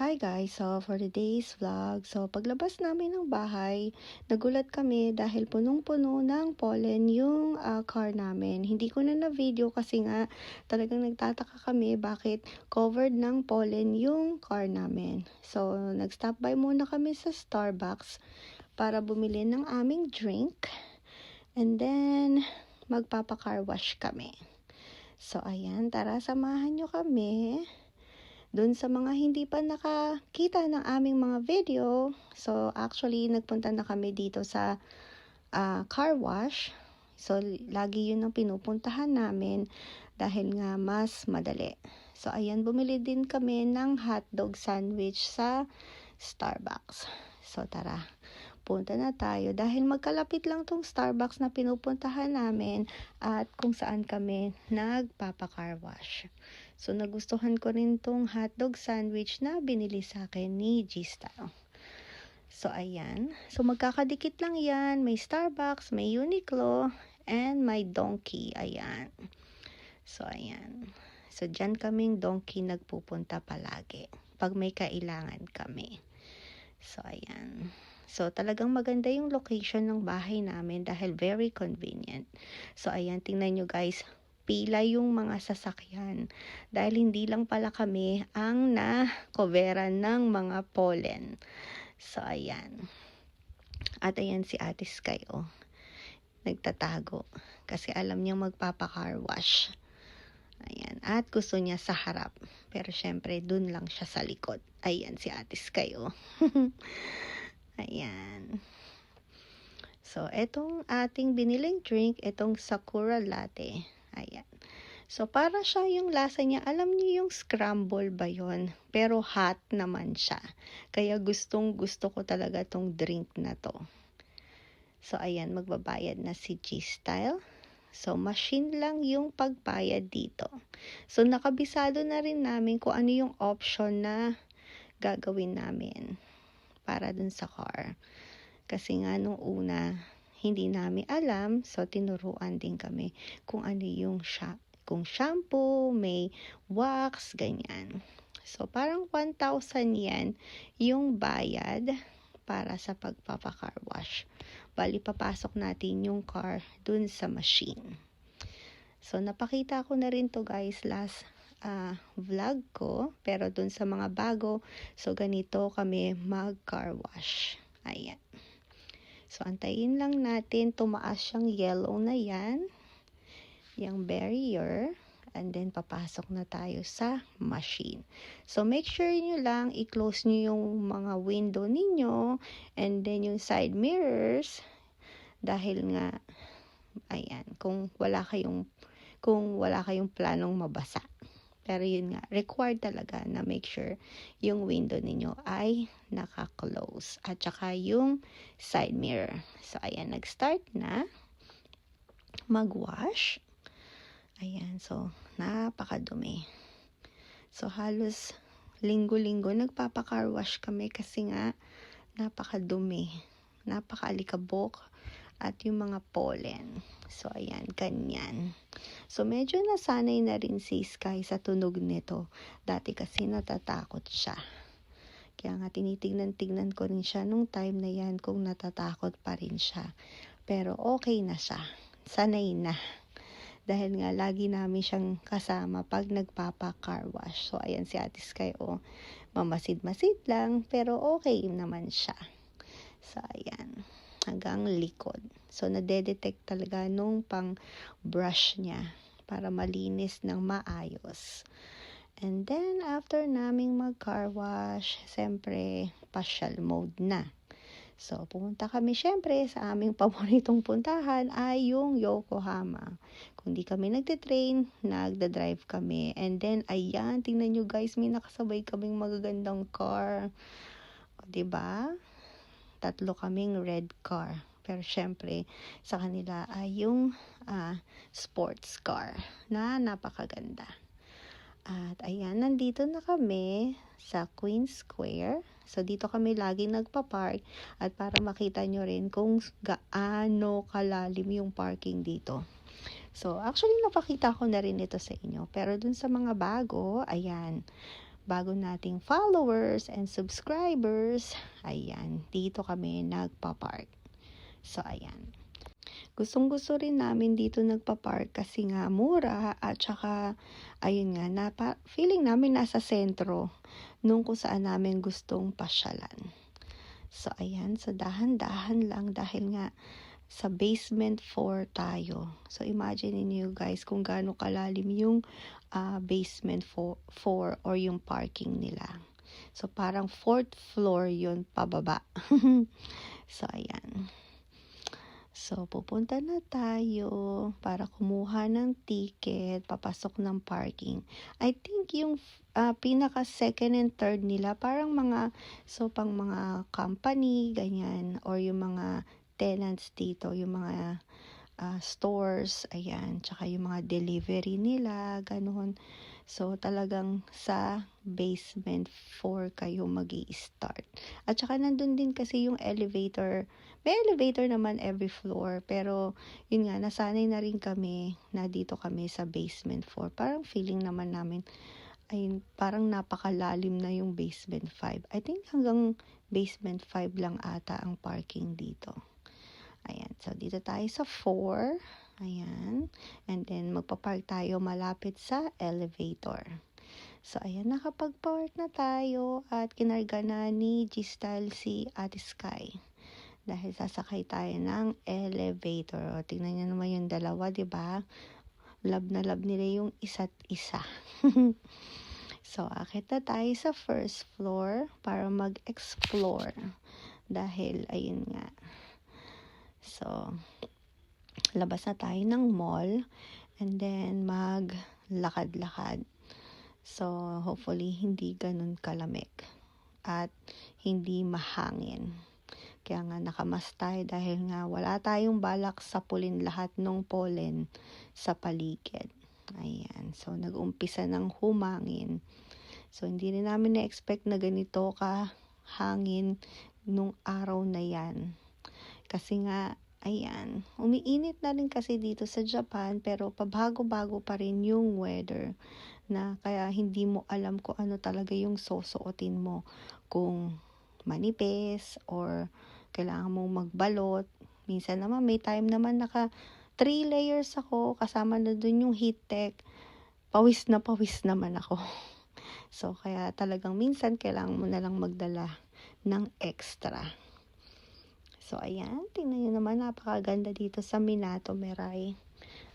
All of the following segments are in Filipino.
Hi guys, so for today's vlog, paglabas namin ng bahay, nagulat kami dahil punong-puno ng pollen yung car namin. Hindi ko na video kasi nga talagang nagtataka kami bakit covered ng pollen yung car namin. So nag-stop by muna kami sa Starbucks para bumili ng aming drink and then magpapa-car wash kami. So ayan, tara samahan nyo kami. Doon sa mga hindi pa nakakita ng aming mga video, so actually nagpunta na kami dito sa car wash. So lagi yun ang pinupuntahan namin dahil nga mas madali. So ayan, bumili din kami ng hotdog sandwich sa Starbucks. So tara, punta na tayo dahil magkalapit lang tong Starbucks na pinupuntahan namin at kung saan kami nagpapa-car wash. So nagustuhan ko rin tong hotdog sandwich na binili sa akin ni G-Style. So ayan, so magkakadikit lang yan, may Starbucks, may Uniqlo, and may Donkey, ayan. So ayan, so dyan kaming Donkey nagpupunta palagi pag may kailangan kami. So ayan, so talagang maganda yung location ng bahay namin dahil very convenient. So ayan, tingnan nyo guys, pila yung mga sasakyan dahil hindi lang pala kami ang na-coveran ng mga pollen. So ayan, at ayan si Ate Sky nagtatago kasi alam niyang magpapa-car wash. Ayan, at gusto niya sa harap pero syempre dun lang siya sa likod. Ayan si Ate Sky ayan. So etong ating biniling drink, etong Sakura Latte. Ayan. So, para siya yung lasa niya, alam niyo yung scramble ba yon? Pero hot naman siya. Kaya gustong gusto ko talaga tong drink na to. So, ayan, magbabayad na si G-Style. So, machine lang yung pagbayad dito. So, nakabisado na rin namin kung ano yung option na gagawin namin para dun sa car. Kasi nga nung una, hindi namin alam, so tinuruan din kami kung ano yung kung shampoo, may wax, ganyan. So parang 1,000 yan yung bayad para sa pagpapa-car wash. Bali papasok natin yung car dun sa machine. So napakita ko na rin to guys last vlog ko, pero dun sa mga bago, so ganito kami mag-car wash. Ayan. So, antayin lang natin tumaas yung yellow na yan, yung barrier, and then papasok na tayo sa machine. So, make sure nyo lang i-close nyo yung mga window ninyo, and then yung side mirrors, dahil nga, ayan, kung wala kayong planong mabasa. Pero yun nga, required talaga na make sure yung window ninyo ay naka-close. At saka yung side mirror. So, ayan, nag-start na mag-wash. Ayan, so, napakadumi. So, halos linggo-linggo nagpapa-car wash kami kasi nga napakadumi. Napaka-alikabok at yung mga pollen. So, ayan, ganyan. So, medyo nasanay na rin si Sky sa tunog nito. Dati kasi natatakot siya. Kaya nga tinitignan-tignan ko rin siya nung time na yan kung natatakot pa rin siya. Pero okay na siya. Sanay na. Dahil nga lagi namin siyang kasama pag nagpapa-car wash. So, ayan si Ate Sky, mamasid-masid lang. Pero okay naman siya. So, ayan. Hanggang likod. So, nadedetect talaga nung pang brush niya para malinis ng maayos. And then, after naming mag-car wash, siyempre, pasyal mode na. So, pumunta kami siyempre sa aming paboritong puntahan ay yung Yokohama. Kung di kami nagtitrain, nagda-drive kami. And then, ayan, tingnan nyo guys, may nakasabay kaming magagandang car. O, diba? 3 kaming red car. Pero syempre, sa kanila ay yung sports car na napakaganda. At ayan, nandito na kami sa Queen Square. So, dito kami lagi nagpa-park. At para makita nyo rin kung gaano kalalim yung parking dito. So, actually, napakita ko na rin ito sa inyo. Pero dun sa mga bago, ayan, bago nating followers and subscribers, ayan, dito kami nagpa-park. So, ayan. Gustong-gusto rin namin dito nagpa-park kasi nga mura at saka, ayun nga, feeling namin nasa sentro nung kung saan namin gustong pasyalan. So, ayan. So, dahan-dahan lang dahil nga sa basement 4 tayo. So, imagine niyo guys kung gaano kalalim yung basement 4 or yung parking nila. So, parang 4th floor yun pababa. So, ayan. So, pupunta na tayo para kumuha ng ticket, papasok ng parking. I think yung pinaka second and third nila, parang pang mga company, ganyan, or yung mga tenants dito, yung mga stores, ayan, tsaka yung mga delivery nila, ganoon. So, talagang sa basement 4 kayo magi-start. At saka nandun din kasi yung elevator. May elevator naman every floor, pero yun nga, nasanay na rin kami na dito kami sa basement 4. Parang feeling naman namin, ay parang napakalalim na yung basement 5. I think hanggang basement 5 lang ata ang parking dito. Ayan, so dito tayo sa 4. Ayan, and then magpa-park tayo malapit sa elevator. So, ayan, nakapag-park na tayo at kinarga na ni G-Style si Ate Sky. Dahil sasakay tayo ng elevator. O, tingnan nyo naman yung dalawa, diba? Love na love nila yung isa't isa. So, akit na tayo sa first floor para mag-explore. Dahil, ayun nga. So, labas na tayo ng mall and then maglakad-lakad. So, hopefully, hindi ganun kalamig at hindi mahangin. Kaya nga nakamas tayo dahil nga wala tayong balak sapulin lahat ng pollen sa paligid. Ayan. So, nag-umpisa ng humangin. So, hindi rin namin na-expect na ganito hangin nung araw na yan. Kasi nga, ayan, umiinit na rin kasi dito sa Japan pero pabago-bago pa rin yung weather na kaya hindi mo alam kung ano talaga yung susuotin mo. Kung manipis or kailangan mong magbalot. Minsan naman may time naman 3 layers ako kasama na dun yung heat tech. Pawis naman ako. So kaya talagang minsan kailangan mo na lang magdala ng extra. So, ayan, tingnan nyo naman, napakaganda dito sa Minato Mirai.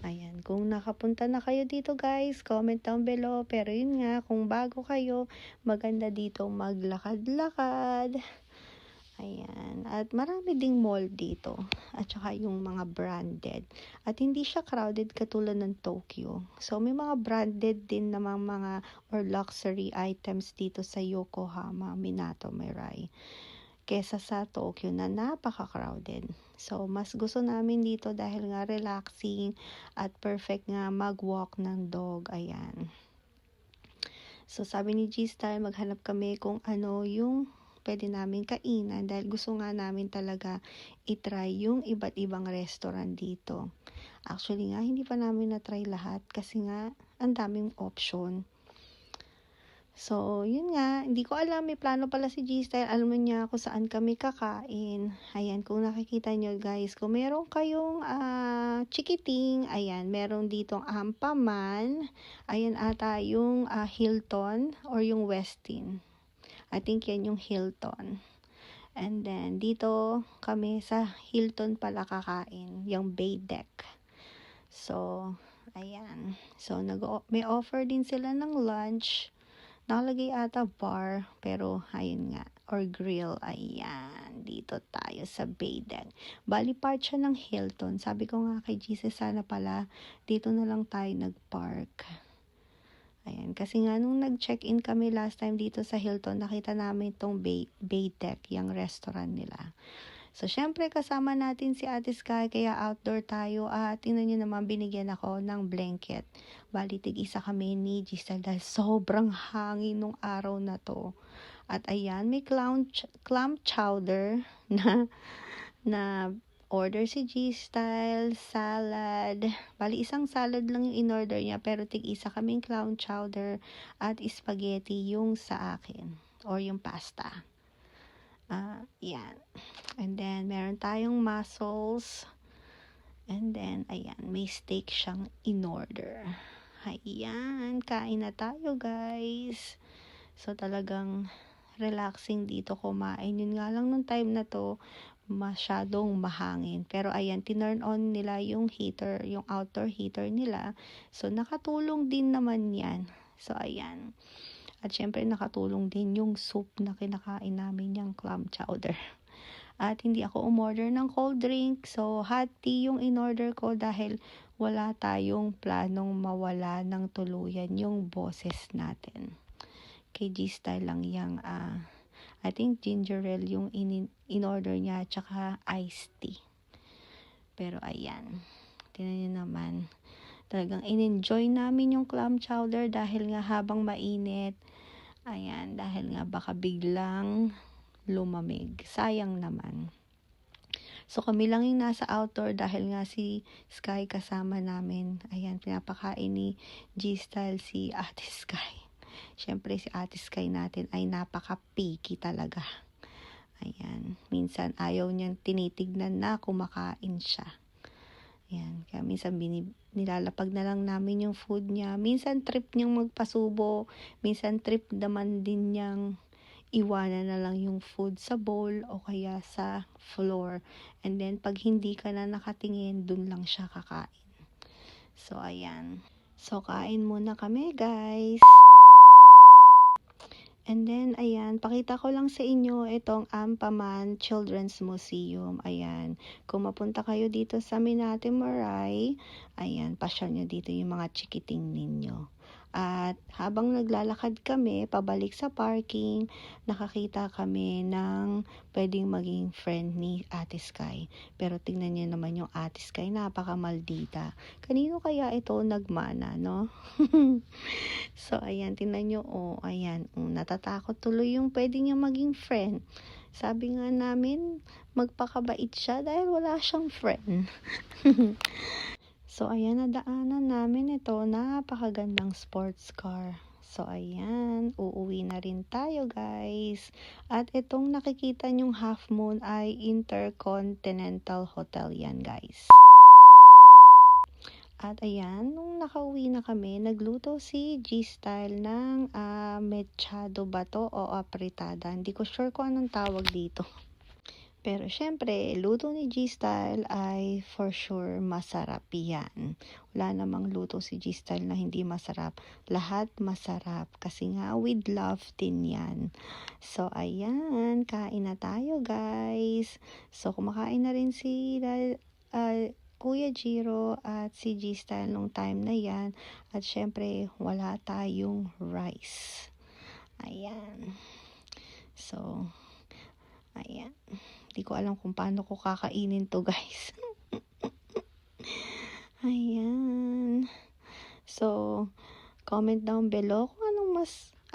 Ayan, kung nakapunta na kayo dito guys, comment down below. Pero yun nga, kung bago kayo, maganda dito maglakad-lakad. Ayan, at marami ding mall dito. At saka yung mga branded. At hindi siya crowded katulad ng Tokyo. So, may mga branded din namang mga or luxury items dito sa Yokohama, Minato Mirai. Kesa sa Tokyo na napaka-crowded. So, mas gusto namin dito dahil nga relaxing at perfect nga mag-walk ng dog. Ayan. So, sabi ni G-Style, maghanap kami kung ano yung pwede namin kainan dahil gusto nga namin talaga itry yung iba't ibang restaurant dito. Actually nga, hindi pa namin na-try lahat kasi nga ang daming option. So, yun nga, hindi ko alam, may plano pala si G-Style, alam mo niya kung saan kami kakain. Ayan, kung nakikita nyo guys, kung meron kayong chikiting, ayan, meron ditong Ampaman, ayan ata yung Hilton or yung Westin. I think yan yung Hilton. And then, dito kami sa Hilton pala kakain, yung Bay Deck. So, ayan. So, may offer din sila ng lunch. Nakalagay ata bar, pero ayun nga, or grill, ayan, dito tayo sa Bay Deck. Bali part siya ng Hilton. Sabi ko nga kay Jesus, sana pala, dito na lang tayo nag-park. Ayan, kasi nga nung nag-check-in kami last time dito sa Hilton, nakita namin itong Bay Deck, yung restaurant nila. So, syempre, kasama natin si Ate Sky, kaya outdoor tayo. At tingnan nyo naman, binigyan ako ng blanket. Bali, tig-isa kami ni Giselle dahil sobrang hangin nung araw na to. At ayan, may clam chowder na Order si G-Style, salad. Bali, isang salad lang yung in-order niya, pero tig-isa kaming clam chowder at spaghetti yung sa akin. Or yung pasta. Yan. And then, meron tayong mussels. And then, ayan, may steak siyang in-order. Ayan, kain na tayo guys. So, talagang relaxing dito kumain. Yun nga lang nung time na to, masyadong mahangin. Pero ayan, tinurn on nila yung heater, yung outdoor heater nila. So, nakatulong din naman yan. So, ayan. At syempre, nakatulong din yung soup na kinakain namin, yung clam chowder. At hindi ako umorder ng cold drink. So, hot tea yung in-order ko dahil wala tayong planong mawala ng tuluyan yung boses natin. Kay G-Style lang yung, I think ginger ale yung in-order niya, tsaka iced tea. Pero ayan, tingnan niyo naman. Talagang in-enjoy namin yung clam chowder dahil nga habang mainit, ayan, dahil nga baka biglang lumamig. Sayang naman. So, kami lang yung nasa outdoor dahil nga si Sky kasama namin. Ayan, pinapakain ni G-Style si Ate Sky. Siyempre, si Ate Sky natin ay napaka-picky talaga. Ayan, minsan ayaw niyang tinitignan na kumakain siya. Ayan, kaya minsan nilalapag na lang namin yung food niya. Minsan trip niyang magpasubo, minsan trip naman din niyang iwanan na lang yung food sa bowl o kaya sa floor. And then, pag hindi ka na nakatingin, dun lang siya kakain. So, ayan. So, kain muna kami, guys. And then, ayan, pakita ko lang sa inyo itong Ampaman Children's Museum. Ayan, kung mapunta kayo dito sa Minate Moray, ayan, pasyal nyo dito yung mga chikiting ninyo. At habang naglalakad kami, pabalik sa parking, nakakita kami ng pwedeng maging friend ni Ate Sky. Pero tingnan niyo naman yung Ate Sky, napaka-maldita. Kanino kaya ito nagmana, no? So, ayan, tingnan nyo, ayan, natatakot tuloy yung pwede niya maging friend. Sabi nga namin, magpakabait siya dahil wala siyang friend. So, ayan, nadaanan namin ito, napakagandang sports car. So, ayan, uuwi na rin tayo, guys. At itong nakikita nyong half moon ay Intercontinental Hotel yan, guys. At ayan, nung nakauwi na kami, nagluto si G-Style ng mechado ba to o apritada. Hindi ko sure kung anong tawag dito. Pero syempre, luto ni G-Style ay for sure masarap yan. Wala namang luto si G-Style na hindi masarap. Lahat masarap kasi nga with love din yan. So, ayan, kain na tayo guys. So, kumakain na rin si Kuya Jiro at si G-Style nung time na yan. At syempre, wala tayong rice. Ayan. So, ayan. Hindi ko alam kung paano ko kakainin to guys. Ayan. So, comment down below kung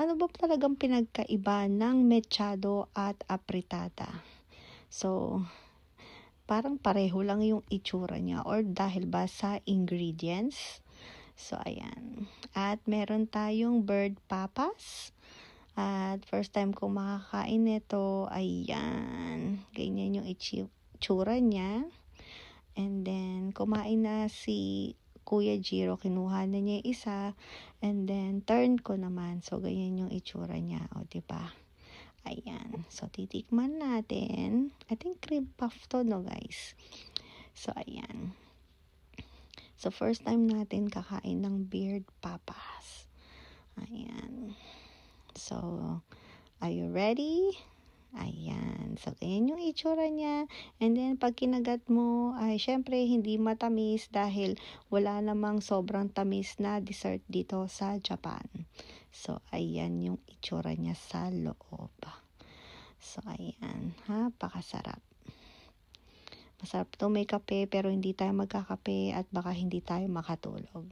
ano ba talagang pinagkaiba ng mechado at apritada. So, parang pareho lang yung itsura niya or dahil ba sa ingredients. So, ayan. At meron tayong bird papas. At first time ko makakain nito, ayan. Ganyan yung itsura niya. And then, kumain na si Kuya Jiro. Kinuha na niya isa. And then, turn ko naman. So, ganyan yung itsura niya. O, diba? Ayan. So, titikman natin. I think cream puff to, no, guys? So, ayan. So, first time natin kakain ng bird papas. Ayan. So, are you ready? Ayan. So, ganyan yung itsura niya. And then, pag kinagat mo, ay syempre, hindi matamis dahil wala namang sobrang tamis na dessert dito sa Japan. So, ayan yung itsura niya sa loob. So, ayan. Napakasarap. Masarap to, may kape, pero hindi tayo magkakape at baka hindi tayo makatulog.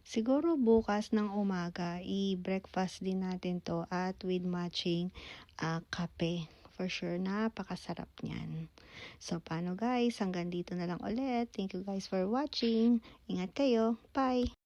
Siguro bukas ng umaga, i-breakfast din natin to at with matching kape. for sure napakasarap niyan. So, paano guys? Hanggang dito na lang ulit. Thank you guys for watching. Ingat kayo. Bye!